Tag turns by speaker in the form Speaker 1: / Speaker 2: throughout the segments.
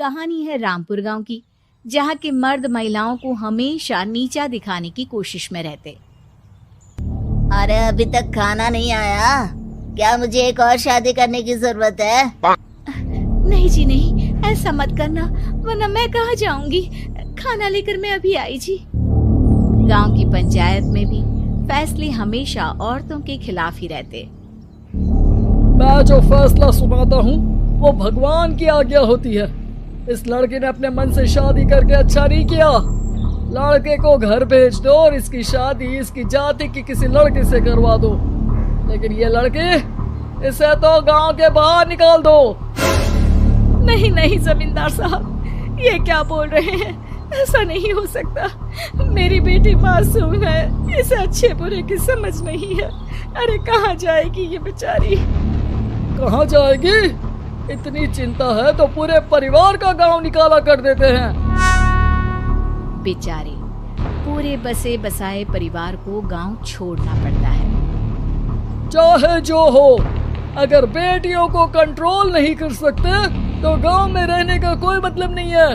Speaker 1: कहानी है रामपुर गांव की, जहां के मर्द महिलाओं को हमेशा नीचा दिखाने की कोशिश में रहते।
Speaker 2: अरे अभी तक खाना नहीं आया क्या? मुझे एक और शादी करने की जरूरत है।
Speaker 1: नहीं जी नहीं, ऐसा मत करना, वरना मैं कहाँ जाऊंगी। खाना लेकर मैं अभी आई जी। गांव की पंचायत में भी फैसले हमेशा औरतों के खिलाफ ही रहते।
Speaker 3: मैं जो फैसला सुनाता हूँ वो भगवान की आज्ञा होती है। इस लड़के ने अपने मन से शादी करके अच्छा नहीं किया। लड़के को घर भेज दो और इसकी शादी इसकी जाति की किसी लड़के से करवा दो, लेकिन ये लड़की, इसे तो गांव के बाहर निकाल दो।
Speaker 1: नहीं नहीं जमींदार साहब, ये क्या बोल रहे हैं? ऐसा नहीं हो सकता। मेरी बेटी मासूम है, इसे अच्छे बुरे की समझ नहीं है। अरे कहाँ जाएगी ये बेचारी?
Speaker 3: कहाँ जाएगी? इतनी चिंता है तो पूरे परिवार का गांव निकाला कर देते हैं।
Speaker 1: बेचारे पूरे बसे बसाए परिवार को गांव छोड़ना पड़ता है।
Speaker 3: चाहे जो हो, अगर बेटियों को कंट्रोल नहीं कर सकते तो गांव में रहने का कोई मतलब नहीं है।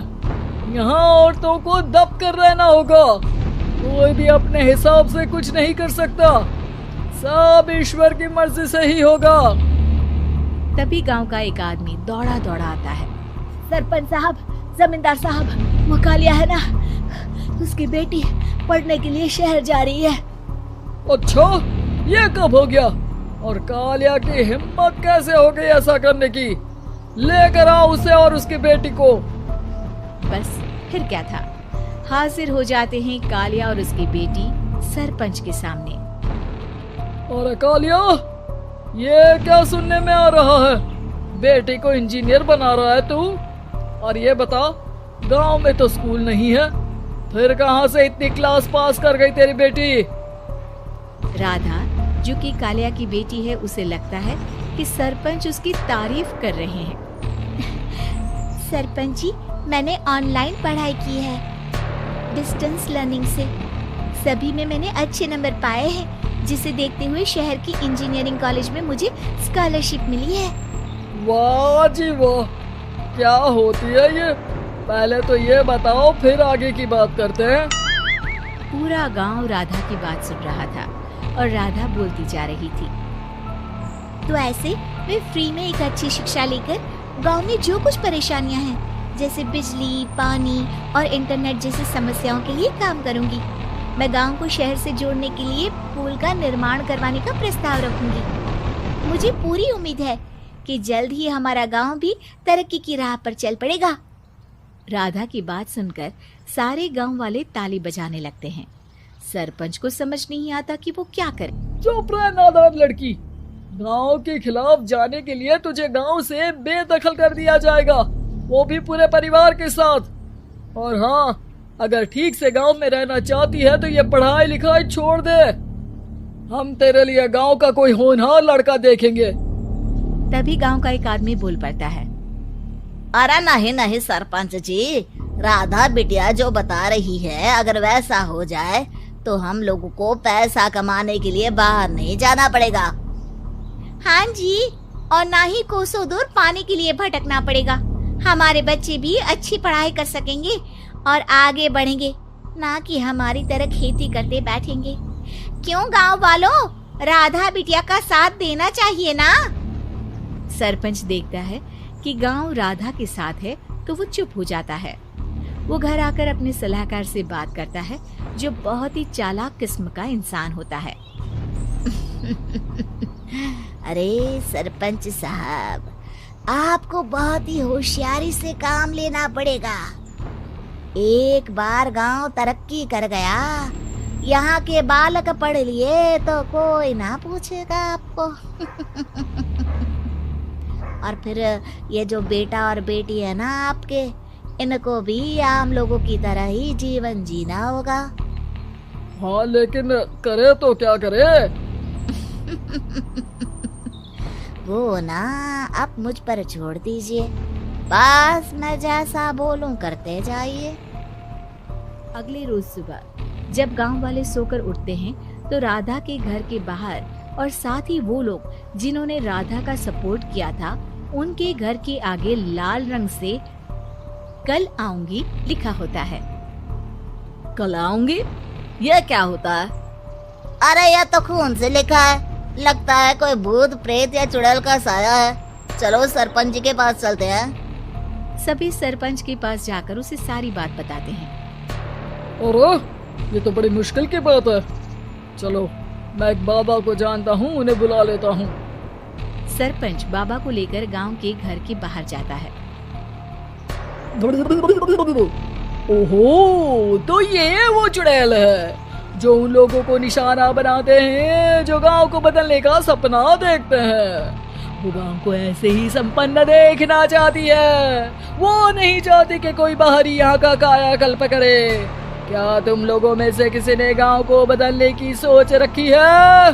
Speaker 3: यहाँ औरतों को दब कर रहना होगा। कोई भी अपने हिसाब से कुछ नहीं कर सकता, सब ईश्वर की मर्जी से ही होगा।
Speaker 1: तभी गांव का एक आदमी दौड़ा दौड़ा आता है। सरपंच साहब, जमींदार साहब, वो कालिया है ना, उसकी बेटी पढ़ने के लिए शहर जा रही है।
Speaker 3: अच्छा, ये कब हो गया? और कालिया की हिम्मत कैसे हो गई ऐसा करने की? लेकर आओ उसे और उसकी बेटी को।
Speaker 1: बस फिर क्या था, हाजिर हो जाते हैं कालिया और उसकी बेटी सरपंच के सामने।
Speaker 3: और कालिया, ये क्या सुनने में आ रहा है? बेटी को इंजीनियर बना रहा है तू? और ये बता, गांव में तो स्कूल नहीं है, फिर कहां से इतनी क्लास पास कर गई तेरी बेटी?
Speaker 1: राधा, जो कि कालिया की बेटी है, उसे लगता है कि सरपंच उसकी तारीफ कर रहे हैं।
Speaker 2: सरपंच जी, मैंने ऑनलाइन पढ़ाई की है, डिस्टेंस लर्निंग से। सभी में मैंने अच्छे नंबर पाए हैं, जिसे देखते हुए शहर की इंजीनियरिंग कॉलेज में मुझे स्कॉलरशिप मिली है।
Speaker 3: वाह जी वाह, क्या होती है ये? पहले तो ये बताओ, फिर आगे की बात करते हैं।
Speaker 1: पूरा गांव राधा की बात सुन रहा था और राधा बोलती जा रही थी।
Speaker 2: तो ऐसे मैं फ्री में एक अच्छी शिक्षा लेकर गांव में जो कुछ परेशानियां हैं, जैसे बिजली, पानी और इंटरनेट जैसी समस्याओं के लिए काम करूंगी। मैं गांव को शहर से जोड़ने के लिए पुल का निर्माण करवाने का प्रस्ताव रखूंगी। मुझे पूरी उम्मीद है कि जल्द ही हमारा गांव भी तरक्की की राह पर चल पड़ेगा।
Speaker 1: राधा की बात सुनकर सारे गांव वाले ताली बजाने लगते हैं। सरपंच को समझ नहीं आता कि वो क्या करे।
Speaker 3: चुप रह नादान लड़की, गांव के खिलाफ जाने के लिए तुझे गांव से बेदखल कर दिया जाएगा, वो भी पूरे परिवार के साथ। और हाँ, अगर ठीक से गांव में रहना चाहती है तो ये पढ़ाई लिखाई छोड़ दे। हम तेरे लिए गांव का कोई होनहार लड़का देखेंगे।
Speaker 1: तभी गांव का एक आदमी बोल पड़ता है।
Speaker 2: अरे नहीं नहीं सरपंच जी, राधा बिटिया जो बता रही है, अगर वैसा हो जाए तो हम लोगों को पैसा कमाने के लिए बाहर नहीं जाना पड़ेगा। हाँ जी, और ना ही कोसों दूर पानी के लिए भटकना पड़ेगा। हमारे बच्चे भी अच्छी पढ़ाई कर सकेंगे और आगे बढ़ेंगे, ना कि हमारी तरह खेती करते बैठेंगे। क्यों गांव वालों, राधा बिटिया का साथ देना चाहिए ना।
Speaker 1: सरपंच देखता है कि गांव राधा के साथ है तो वो चुप हो जाता है। वो घर आकर अपने सलाहकार से बात करता है, जो बहुत ही चालाक किस्म का इंसान होता है।
Speaker 2: अरे सरपंच साहब, आपको बहुत ही होशियारी से काम लेना पड़ेगा। एक बार गांव तरक्की कर गया, यहाँ के बालक पढ़ लिए तो कोई ना पूछेगा आपको। और फिर ये जो बेटा और बेटी है ना आपके, इनको भी आम लोगों की तरह ही जीवन जीना होगा।
Speaker 3: हाँ, लेकिन करे तो क्या करे?
Speaker 2: वो ना आप मुझ पर छोड़ दीजिए, बस मैं जैसा बोलूं करते जाइए।
Speaker 1: अगले रोज सुबह जब गांव वाले सोकर उठते हैं तो राधा के घर के बाहर और साथ ही वो लोग जिन्होंने राधा का सपोर्ट किया था, उनके घर के आगे लाल रंग से कल आऊंगी लिखा होता है।
Speaker 2: कल आऊंगी, यह क्या होता है? अरे यह तो खून से लिखा है, लगता है कोई भूत प्रेत या चुड़ैल का साया है। चलो सरपंच जी के पास चलते हैं।
Speaker 1: सभी सरपंच के पास जाकर उसे सारी बात बताते हैं।
Speaker 3: अरे ये तो बड़ी मुश्किल की बात है। चलो मैं एक बाबा को जानता हूँ, उन्हें बुला लेता हूँ।
Speaker 1: सरपंच बाबा को लेकर गांव के घर के बाहर जाता है।
Speaker 3: ओहो, तो ये वो चुड़ैल है जो उन लोगों को निशाना बनाते हैं जो गांव को बदलने का सपना देखते हैं। वो गांव को ऐसे ही संपन्न देखना चाहती है, वो नहीं चाहती कि कोई बाहरी यहाँ का कायाकल्प करे। क्या तुम लोगों में से किसी ने गांव को बदलने की सोच रखी है?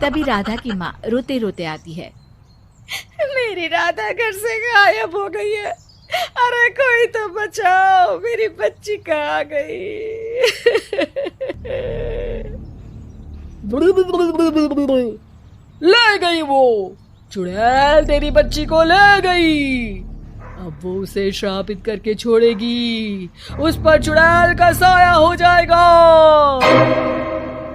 Speaker 1: तभी राधा की माँ रोते रोते आती है।
Speaker 2: मेरी राधा घर से गायब हो गई है। अरे कोई तो बचाओ, मेरी बच्ची कहाँ गई?
Speaker 3: ले गई वो चुड़ैल, तेरी बच्ची को ले गई। अब वो उसे श्रापित करके छोड़ेगी, उस पर चुड़ैल का साया हो जाएगा।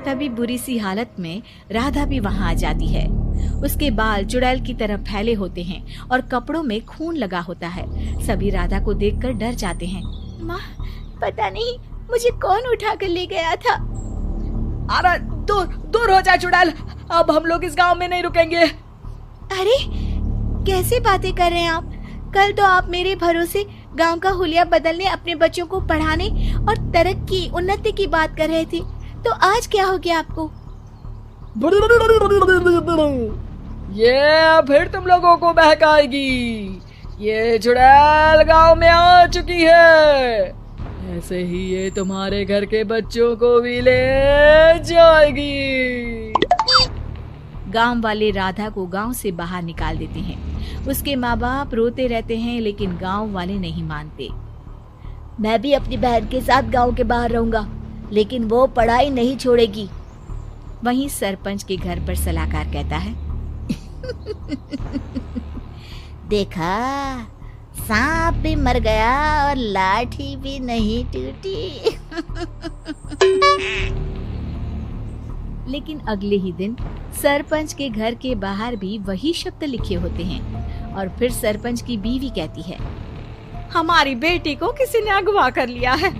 Speaker 1: तभी बुरी सी हालत में राधा भी वहां आ जाती है। उसके बाल चुड़ैल की तरह फैले होते हैं और कपड़ों में खून लगा होता है। सभी राधा को देखकर डर जाते हैं।
Speaker 2: माँ, पता नहीं मुझे कौन उठा कर ले गया था।
Speaker 3: अरे दूर दूर हो जा चुड़ैल, अब हम लोग इस गांव में नहीं रुकेंगे।
Speaker 2: अरे कैसे बातें कर रहे हैं आप? कल तो आप मेरे भरोसे गांव का हुलिया बदलने, अपने बच्चों को पढ़ाने और तरक्की उन्नति की बात कर रहे थे, तो आज क्या हो गया आपको?
Speaker 3: ये फिर तुम लोगों को बहकाएगी। ये चुड़ैल गांव में आ चुकी है, ऐसे ही ये तुम्हारे घर के बच्चों को भी ले जाएगी।
Speaker 1: गांव वाले राधा को गांव से बाहर निकाल देते हैं। उसके माँ बाप रोते रहते हैं, लेकिन गांव वाले नहीं मानते।
Speaker 2: मैं भी अपनी बहन के साथ गांव के बाहर रहूंगा, लेकिन वो पढ़ाई नहीं छोड़ेगी।
Speaker 1: वहीं सरपंच के घर पर सलाहकार कहता है।
Speaker 2: देखा, सांप भी मर गया और लाठी भी नहीं टूटी।
Speaker 1: लेकिन अगले ही दिन सरपंच के घर के बाहर भी वही शब्द लिखे होते हैं। और फिर सरपंच की बीवी कहती है,
Speaker 2: हमारी बेटी को किसी ने अगवा कर लिया है।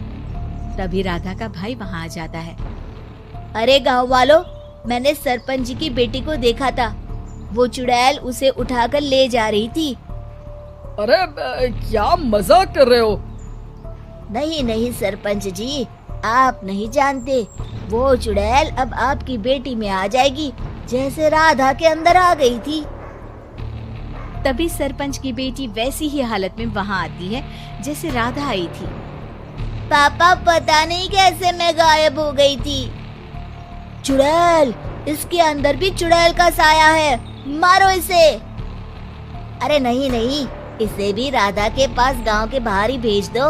Speaker 1: तभी राधा का भाई वहां आ जाता है।
Speaker 2: अरे गांव वालों, मैंने सरपंच जी की बेटी को देखा था। वो चुड़ैल उसे उठाकर ले जा रही थी।
Speaker 3: अरे क्या मजाक कर रहे हो?
Speaker 2: नहीं नहीं सरपंच जी, आप नहीं जानते। वो चुड़ैल अब आपकी बेटी में आ जाएगी, जैसे राधा के अंदर आ गई थी।
Speaker 1: तभी सरपंच की बेटी वैसी ही हालत में वहां आती है जैसे राधा आई थी।
Speaker 2: पापा, पता नहीं कैसे मैं गायब हो गई थी। चुड़ैल, इसके अंदर भी चुड़ैल का साया है, मारो इसे। अरे नहीं नहीं, इसे भी राधा के पास गांव के बाहर ही भेज दो।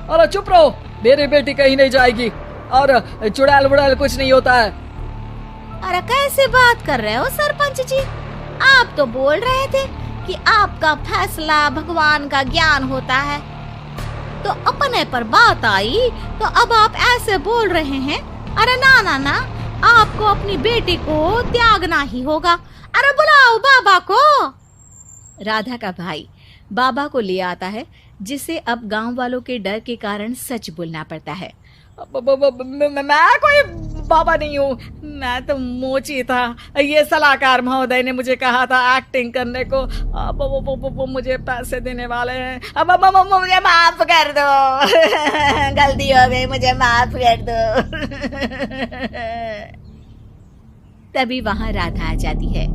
Speaker 3: अरे चुप रहो, मेरी बेटी कहीं नहीं जाएगी और चुड़ैल वुड़ैल कुछ नहीं होता है।
Speaker 2: अरे कैसे बात कर रहे हो सरपंच जी? आप तो बोल रहे थे कि आपका फैसला भगवान का ज्ञान होता है, तो अपने पर बात आई तो अब आप ऐसे बोल रहे हैं। अरे ना ना ना, आपको अपनी बेटी को त्यागना ही होगा। अरे बुलाओ बाबा को।
Speaker 1: राधा का भाई बाबा को ले आता है, जिसे अब गांव वालों के डर के कारण सच बोलना पड़ता है।
Speaker 3: मैं कोई बाबा नहीं हूँ, मैं तो मोची था। ये सलाहकार महोदय ने मुझे कहा था एक्टिंग करने को। अब वो मुझे पैसे देने वाले हैं। अब मुझे माफ कर दो।
Speaker 2: गलती हो गई, मुझे माफ कर दो।
Speaker 1: तभी वहां राधा आ जाती है।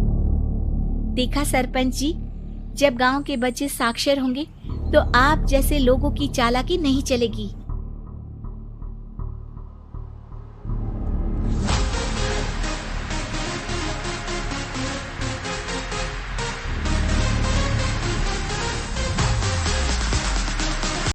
Speaker 1: देखा सरपंच जी, जब गांव के बच्चे साक्षर होंगे तो आप जैसे लोगों की चालाकी नहीं चलेगी।